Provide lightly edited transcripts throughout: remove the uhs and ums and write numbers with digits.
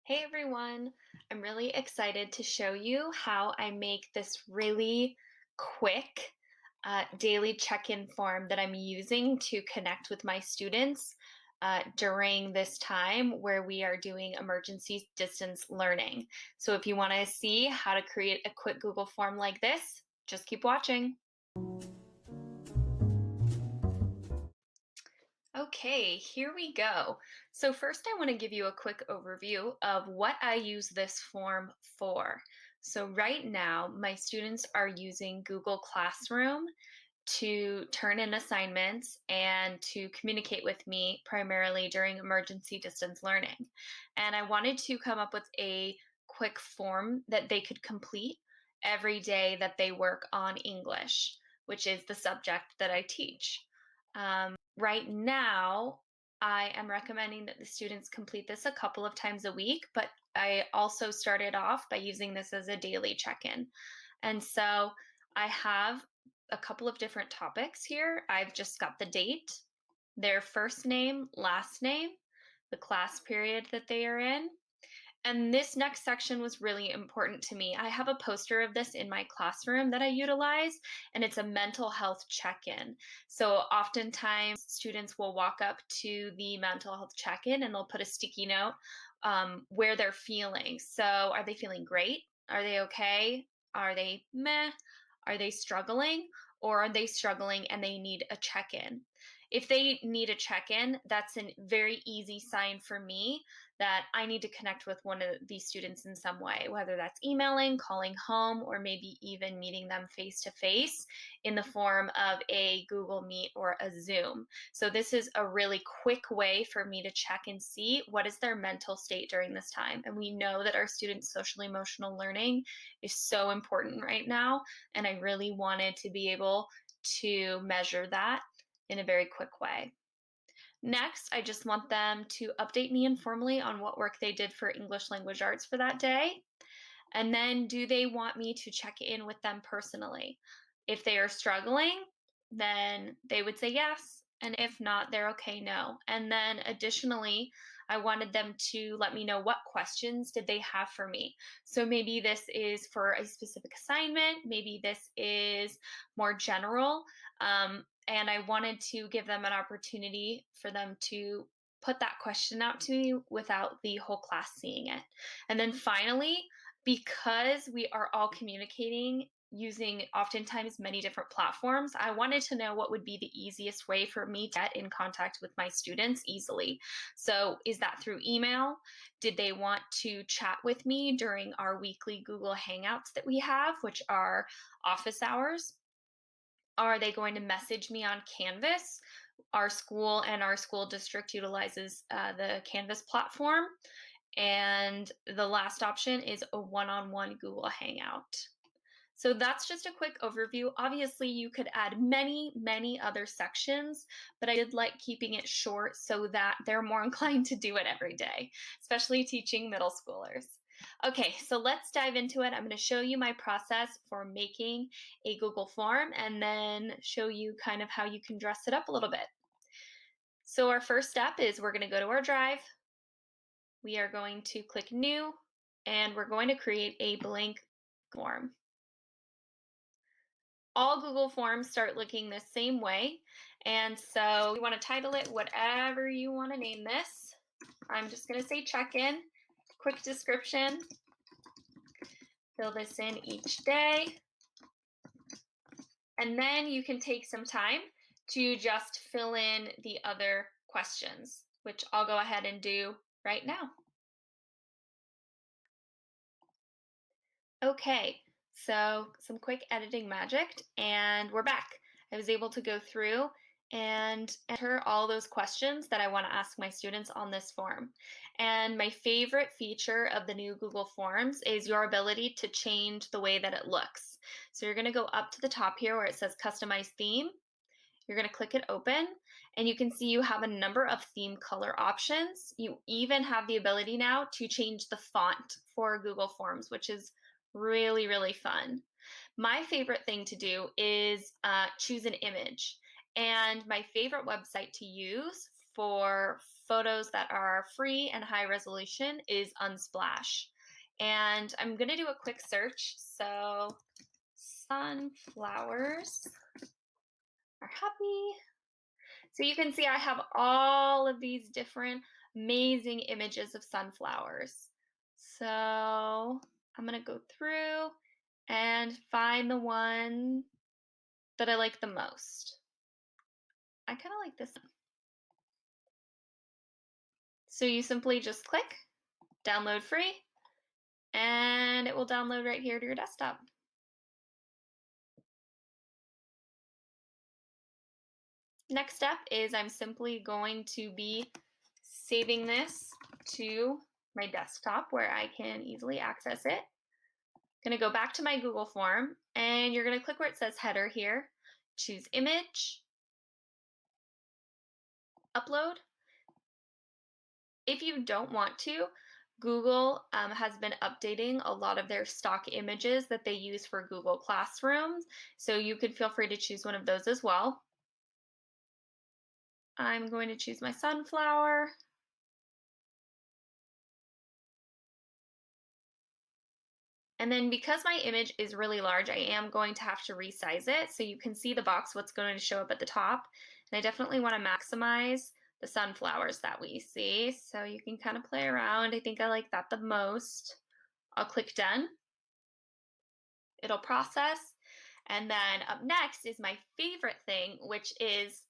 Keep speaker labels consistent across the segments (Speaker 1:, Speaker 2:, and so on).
Speaker 1: Hey everyone, I'm really excited to show you how I make this really quick daily check-in form that I'm using to connect with my students during this time where we are doing emergency distance learning. So if you want to see how to create a quick Google form like this, just keep watching. Okay, here we go. So first I want to give you a quick overview of what I use this form for. So right now, my students are using Google Classroom to turn in assignments and to communicate with me primarily during emergency distance learning. And I wanted to come up with a quick form that they could complete every day that they work on English, which is the subject that I teach. Right now, I am recommending that the students complete this a couple of times a week, but I also started off by using this as a daily check-in. And so I have a couple of different topics here. I've just got the date, their first name, last name, the class period that they are in, and this next section was really important to me. I have a poster of this in my classroom that I utilize, and it's a mental health check-in. So oftentimes students will walk up to the mental health check-in and they'll put a sticky note where they're feeling. So are they feeling great? Are they okay? Are they meh? Are they struggling? Or are they struggling and they need a check-in? If they need a check-in, that's a very easy sign for me that I need to connect with one of these students in some way, whether that's emailing, calling home, or maybe even meeting them face to face in the form of a Google Meet or a Zoom. So this is a really quick way for me to check and see what is their mental state during this time. And we know that our students' social emotional learning is so important right now. And I really wanted to be able to measure that in a very quick way. Next, I just want them to update me informally on what work they did for English language arts for that day. And then, do they want me to check in with them personally? If they are struggling, then they would say yes. And if not, they're okay, no. And then additionally, I wanted them to let me know what questions did they have for me. So maybe this is for a specific assignment, maybe this is more general. And I wanted to give them an opportunity for them to put that question out to me without the whole class seeing it. And then finally, because we are all communicating using oftentimes many different platforms, I wanted to know what would be the easiest way for me to get in contact with my students easily. So is that through email? Did they want to chat with me during our weekly Google Hangouts that we have, which are office hours? Are they going to message me on Canvas? Our school district utilizes the Canvas platform. And the last option is a one-on-one Google Hangout. So that's just a quick overview. Obviously, you could add many, many other sections, but I did like keeping it short so that they're more inclined to do it every day, especially teaching middle schoolers. Okay, so let's dive into it. I'm going to show you my process for making a Google form and then show you kind of how you can dress it up a little bit. So our first step is we're going to go to our drive. We are going to click New, and we're going to create a blank form. All Google Forms start looking the same way, and so you want to title it whatever you want to name this. I'm just going to say check-in, quick description, fill this in each day, and then you can take some time to just fill in the other questions, which I'll go ahead and do right now. Okay, so some quick editing magic, and we're back. I was able to go through and enter all those questions that I want to ask my students on this form. And my favorite feature of the new Google Forms is your ability to change the way that it looks. So you're going to go up to the top here where it says Customize Theme. You're going to click it open, and you can see you have a number of theme color options. You even have the ability now to change the font for Google Forms, which is really, really fun. My favorite thing to do is choose an image. And my favorite website to use for photos that are free and high resolution is Unsplash. And I'm going to do a quick search. So, sunflowers are happy. So you can see I have all of these different amazing images of sunflowers. So I'm going to go through and find the one that I like the most. I kind of like this one. So you simply just click download free and it will download right here to your desktop. Next step is I'm simply going to be saving this to my desktop where I can easily access it. I'm going to go back to my Google form and you're going to click where it says header here, choose image, upload. If you don't want to, Google has been updating a lot of their stock images that they use for Google Classrooms, so you could feel free to choose one of those as well. I'm going to choose my sunflower. And then because my image is really large, I am going to have to resize it. So you can see the box, what's going to show up at the top. And I definitely want to maximize the sunflowers that we see. So you can kind of play around. I think I like that the most. I'll click done. It'll process. And then up next is my favorite thing, which is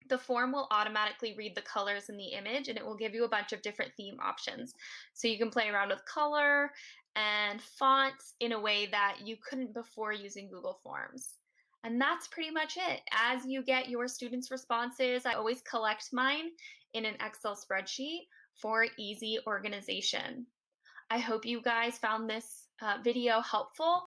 Speaker 1: the form will automatically read the colors in the image and it will give you a bunch of different theme options. So you can play around with color and fonts in a way that you couldn't before using Google Forms. And that's pretty much it. As you get your students' responses, I always collect mine in an Excel spreadsheet for easy organization. I hope you guys found this video helpful.